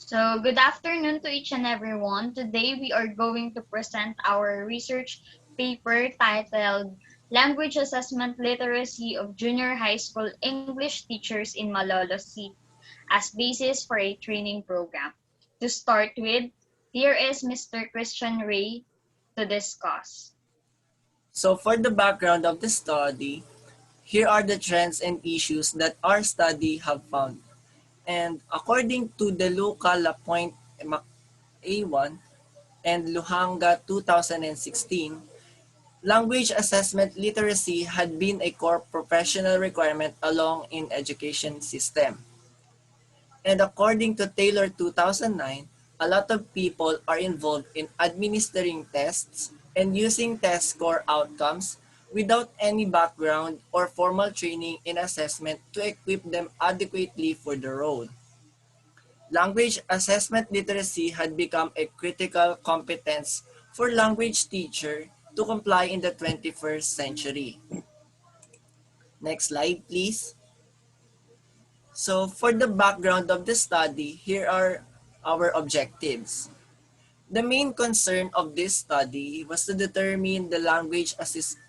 So, good afternoon to each and everyone. Today we are going to present our research paper titled Language Assessment Literacy of Junior High School English Teachers in Malolos City as basis for a training program. To start with, here is Mr. Christian Ray to discuss. So for the background of the study, here are the trends and issues that our study have found. And according to the Luca Lapointe A1 and Luhanga 2016, language assessment literacy had been a core professional requirement along in education system. And according to Taylor 2009, a lot of people are involved in administering tests and using test score outcomes without any background or formal training in assessment to equip them adequately for the role. Language assessment literacy had become a critical competence for language teacher to comply in the 21st century. Next slide, please. So for the background of the study, here are our objectives. The main concern of this study was to determine the language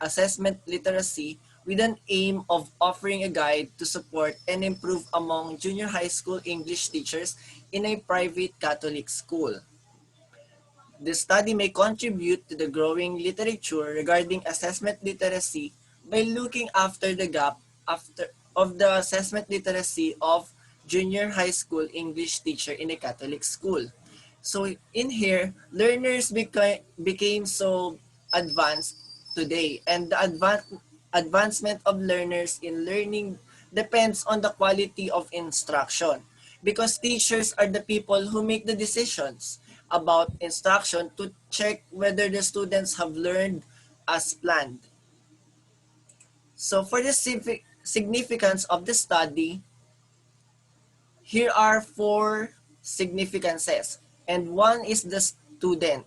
assessment literacy with an aim of offering a guide to support and improve among junior high school English teachers in a private Catholic school. The study may contribute to the growing literature regarding assessment literacy by looking after the gap of the assessment literacy of junior high school English teacher in a Catholic school. So in here, learners became so advanced today, and the advancement of learners in learning depends on the quality of instruction, because teachers are the people who make the decisions about instruction to check whether the students have learned as planned. So for the significance of the study, here are four significances, and one is the student.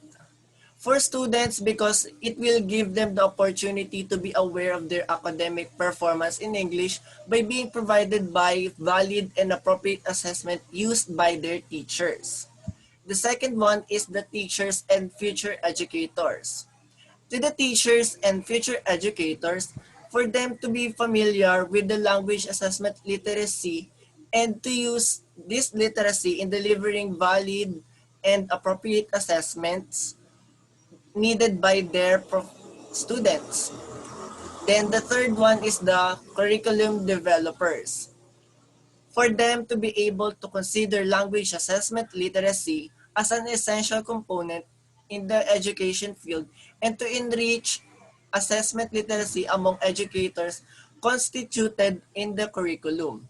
For students, because it will give them the opportunity to be aware of their academic performance in English by being provided by valid and appropriate assessment used by their teachers. The second one is the teachers and future educators. To the teachers and future educators, for them to be familiar with the language assessment literacy and to use this literacy in delivering valid and appropriate assessments needed by their students. Then the third one is the curriculum developers. For them to be able to consider language assessment literacy as an essential component in the education field and to enrich assessment literacy among educators constituted in the curriculum.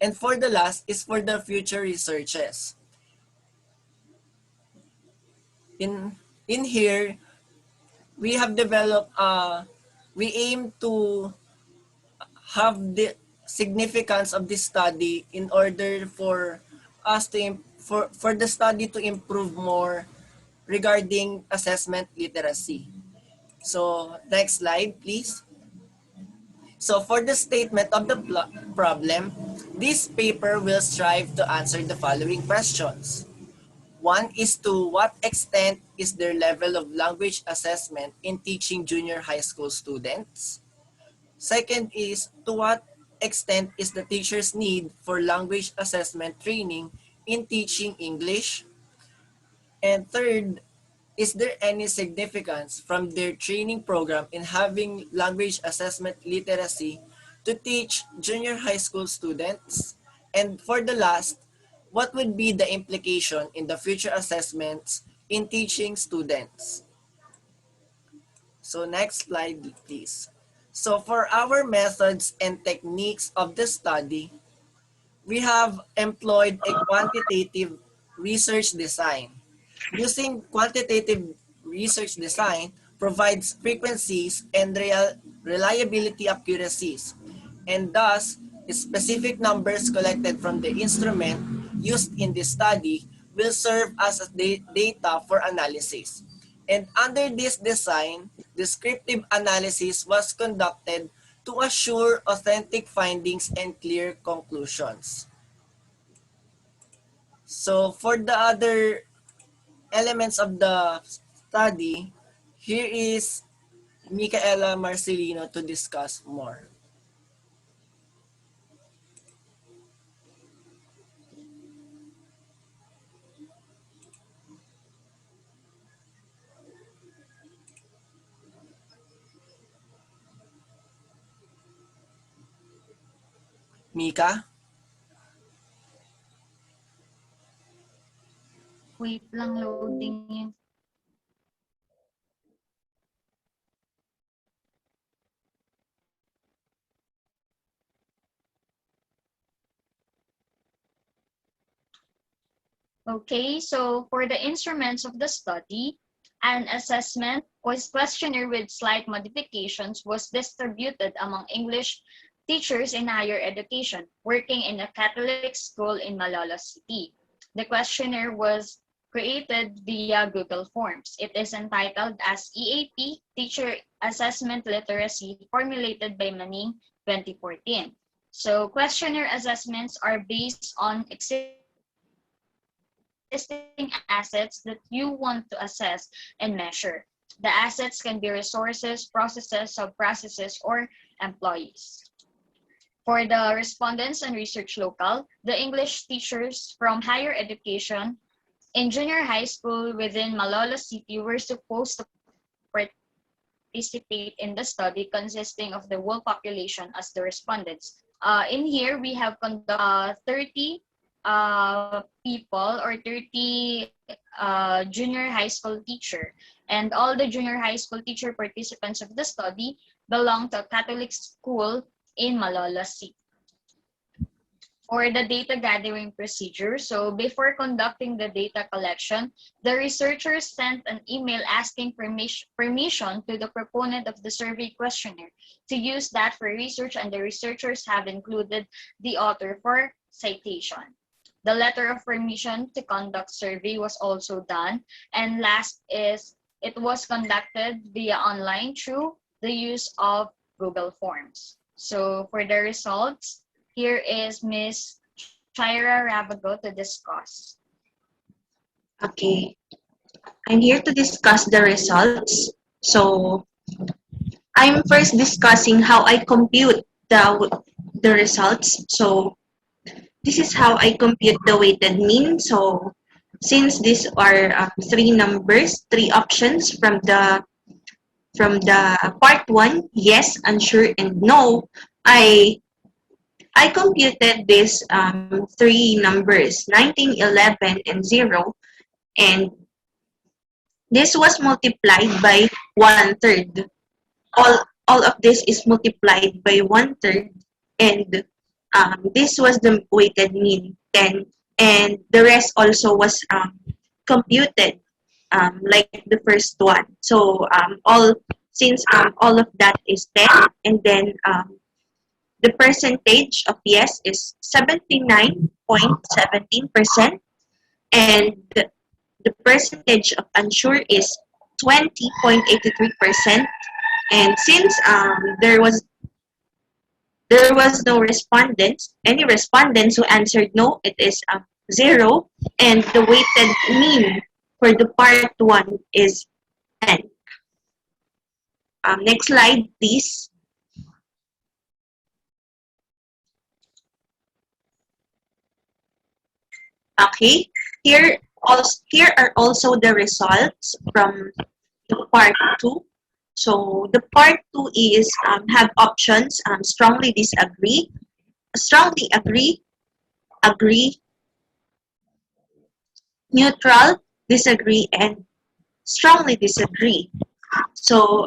And for the last is for the future researches. In here, we have developed we aim to have the significance of this study in order for us to for the study to improve more regarding assessment literacy. So next slide, please. So for the statement of the problem, this paper will strive to answer the following questions. One is, to what extent is their level of language assessment in teaching junior high school students? Second is, to what extent is the teacher's need for language assessment training in teaching English? And third, is there any significance from their training program in having language assessment literacy to teach junior high school students? And for the last, what would be the implication in the future assessments in teaching students? So next slide, please. So for our methods and techniques of the study, we have employed a quantitative research design. Using quantitative research design provides frequencies and reliability accuracies, and thus specific numbers collected from the instrument used in this study will serve as data for analysis. And under this design, descriptive analysis was conducted to assure authentic findings and clear conclusions. So for the other elements of the study, here is Micaela Marcelino to discuss more. Mika? Wait lang, loading yun. Okay, so for the instruments of the study, an assessment was questionnaire with slight modifications was distributed among English teachers in higher education working in a Catholic school in Malolos City. The questionnaire was created via Google Forms. It is entitled as EAP Teacher Assessment Literacy formulated by Manning 2014. So questionnaire assessments are based on existing assets that you want to assess and measure. The assets can be resources, processes, sub-processes, or employees. For the respondents and research local, the English teachers from higher education in junior high school within Malolos City were supposed to participate in the study consisting of the whole population as the respondents. In here, we have conducted 30 people or 30 junior high school teacher. And all the junior high school teacher participants of the study belong to a Catholic school in Malolos City. For the data gathering procedure, so before conducting the data collection, the researchers sent an email asking permission to the proponent of the survey questionnaire to use that for research, and the researchers have included the author for citation. The letter of permission to conduct survey was also done. And last is it was conducted via online through the use of Google Forms. So for the results, here is Miss Shaira Ravago to discuss. Okay, I'm here to discuss the results. So, I'm first discussing how I compute the results. So, this is how I compute the weighted mean. So, since these are three numbers, three options from the part one, yes, unsure, and no, I computed these three numbers, 19, 11, and 0, and this was multiplied by one third. All of this is multiplied by one third, and this was the weighted mean 10, and the rest also was computed like the first one. So all since all of that is 10, and then the percentage of yes is 79.17%, and the percentage of unsure is 20.83%. And since there was no respondents, any respondents who answered no, it is 0, and the weighted mean for the part 1 is 10. Next slide, please. Okay, here are also the results from the part 2. So the part 2 is have options strongly disagree, strongly agree, agree, neutral, disagree, and strongly disagree. So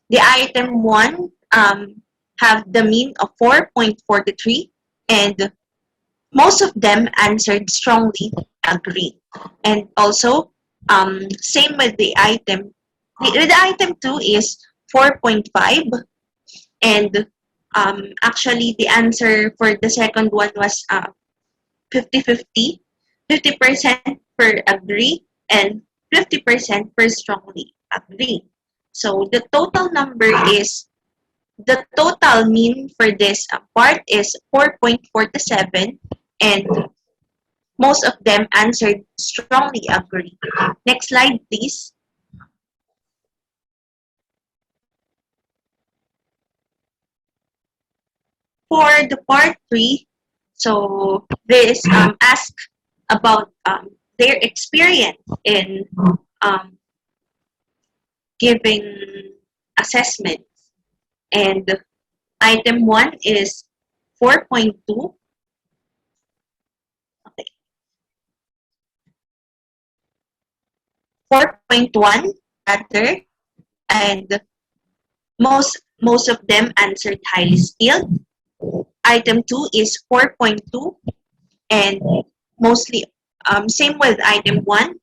the item 1 have the mean of 4.43, and most of them answered strongly agree. And also, same with the item. The item 2 is 4.5, and actually the answer for the second one was 50-50, 50% per agree and 50% per strongly agree. So the total mean for this part is 4.47, and most of them answered strongly agree. Next slide, please. For the part 3, so this ask about their experience in um, giving assessments. And item 1 is 4.2. Okay. 4.1 rather, and most of them answered highly skilled. Item 2 is 4.2, and mostly same with item 1,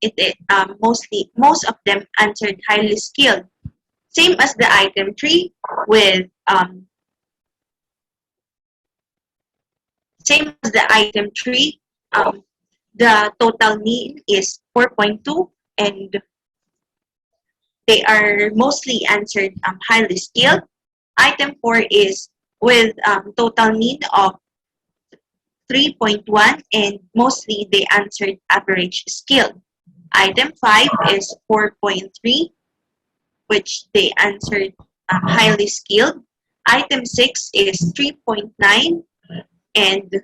most of them answered highly skilled. Same as the item 3 with same as the item 3, the total need is 4.2, and they are mostly answered highly skilled. Item 4 is with total need of 3.1, and mostly they answered average skilled. Item 5 is 4.3, which they answered highly skilled. Item 6 is 3.9, and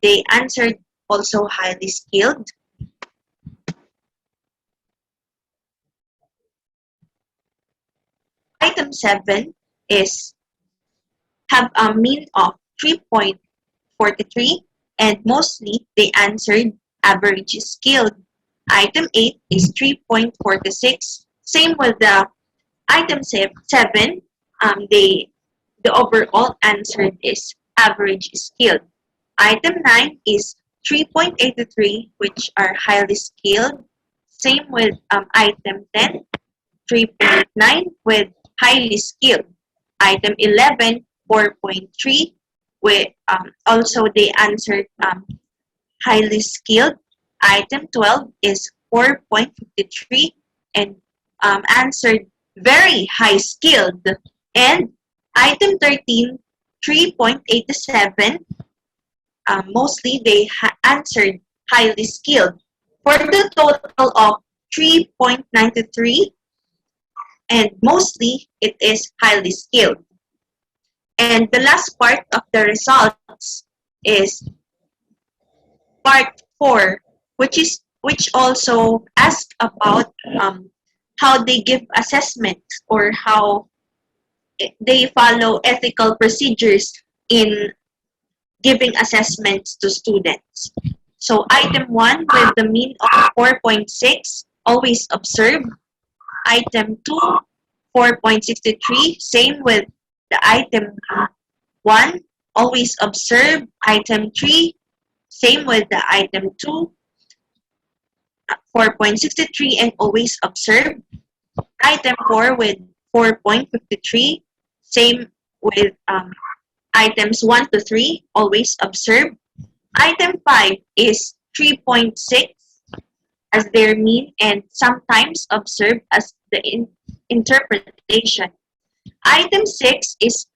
they answered also highly skilled. Item 7 is have a mean of 3.43, and mostly they answered average skilled. Item 8 is 3.46. Same with the item 7, the overall answer is average skilled. Item 9 is 3.83, which are highly skilled. Same with item 10, 3.9 with highly skilled. Item 11, 4.3, with also they answered highly skilled. Item 12 is 4.53 and answered very high skilled. And item 13, 3.87, mostly they answered highly skilled. For the total of 3.93, and mostly it is highly skilled. And the last part of the results is part 4, which also asks about how they give assessments or how they follow ethical procedures in giving assessments to students. So item 1 with the mean of 4.6, always observe. Item 2, 4.63, same with the item 1, always observe. Item 3, same with the item 2, 4.63 and always observe. Item 4 with 4.53, same with items 1 to 3, always observe. Item 5 is 3.6 as their mean and sometimes observed as the interpretation. Item 6 is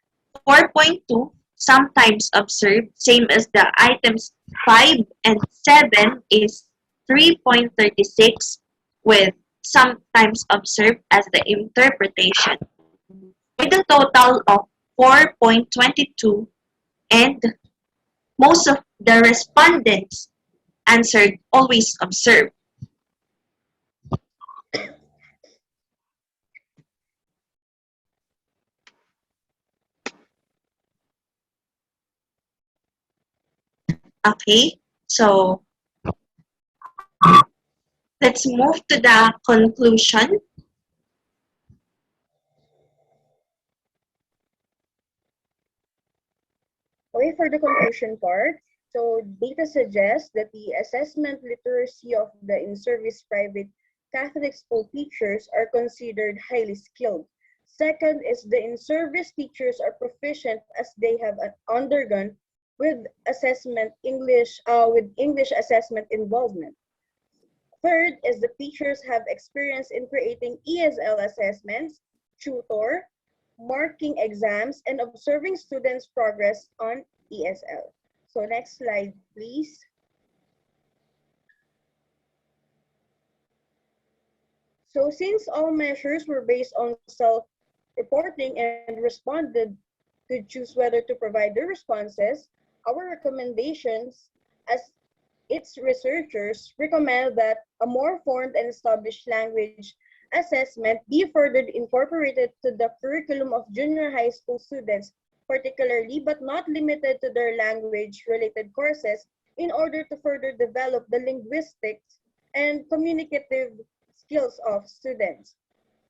4.2, sometimes observed, same as the items 5 and 7 is 3.36 with sometimes observed as the interpretation. With a total of 4.22, and most of the respondents answered always observed. Okay, so let's move to the conclusion. Okay, for the conclusion part, so data suggests that the assessment literacy of the in-service private Catholic school teachers are considered highly skilled. Second is the in-service teachers are proficient as they have undergone with with English assessment involvement. Third is the teachers have experience in creating ESL assessments, tutor, marking exams, and observing students' progress on ESL. So next slide, please. So since all measures were based on self-reporting and responded could choose whether to provide their responses, our recommendations as its researchers recommend that a more formed and established language assessment be further incorporated to the curriculum of junior high school students, particularly but not limited to their language-related courses, in order to further develop the linguistics and communicative skills of students.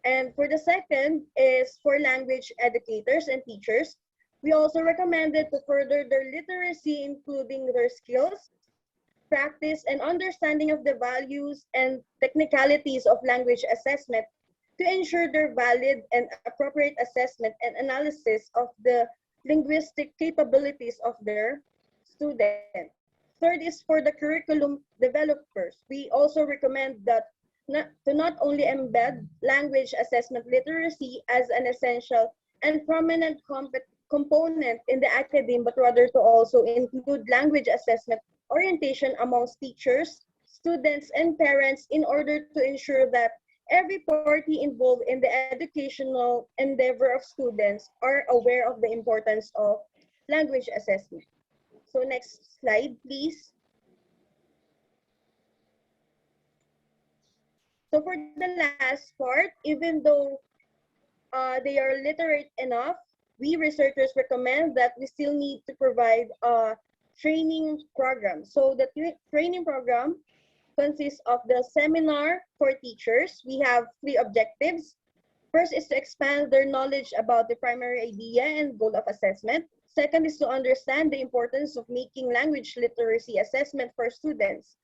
And for the second is for language educators and teachers. We also recommended to further their literacy, including their skills, practice, and understanding of the values and technicalities of language assessment to ensure their valid and appropriate assessment and analysis of the linguistic capabilities of their student. Third is for the curriculum developers. We also recommend that to not only embed language assessment literacy as an essential and prominent component in the academe, but rather to also include language assessment orientation amongst teachers, students, and parents in order to ensure that every party involved in the educational endeavor of students are aware of the importance of language assessment. So next slide, please. So for the last part, even though they are literate enough, we researchers recommend that we still need to provide a training program. So the training program consists of the seminar for teachers. We have three objectives. First is to expand their knowledge about the primary idea and goal of assessment. Second is to understand the importance of making language literacy assessment for students.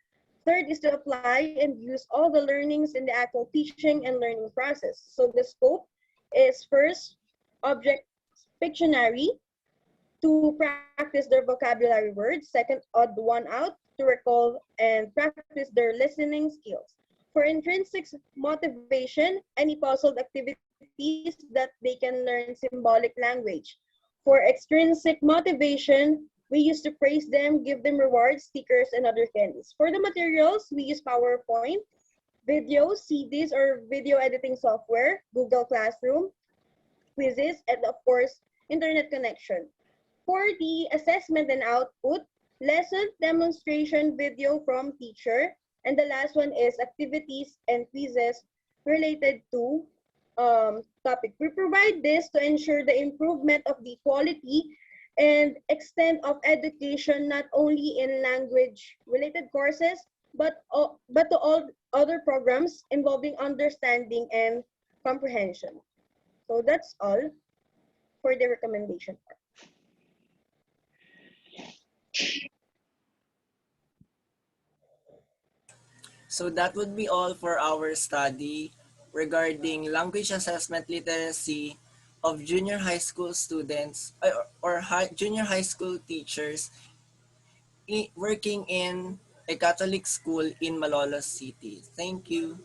Third is to apply and use all the learnings in the actual teaching and learning process. So the scope is first, object Pictionary to practice their vocabulary words. Second, odd one out to recall and practice their listening skills. For intrinsic motivation, any puzzled activities that they can learn symbolic language. For extrinsic motivation, we use to praise them, give them rewards, stickers, and other candies. For the materials, we use PowerPoint, videos, CDs, or video editing software, Google Classroom, quizzes, and of course, internet connection. For the assessment and output, lesson demonstration video from teacher, and the last one is activities and quizzes related to topic. We provide this to ensure the improvement of the quality and extent of education not only in language related courses but to all other programs involving understanding and comprehension. So that's all for the recommendation part. So that would be all for our study regarding language assessment literacy of junior high school students junior high school teachers working in a Catholic school in Malolos City. Thank you.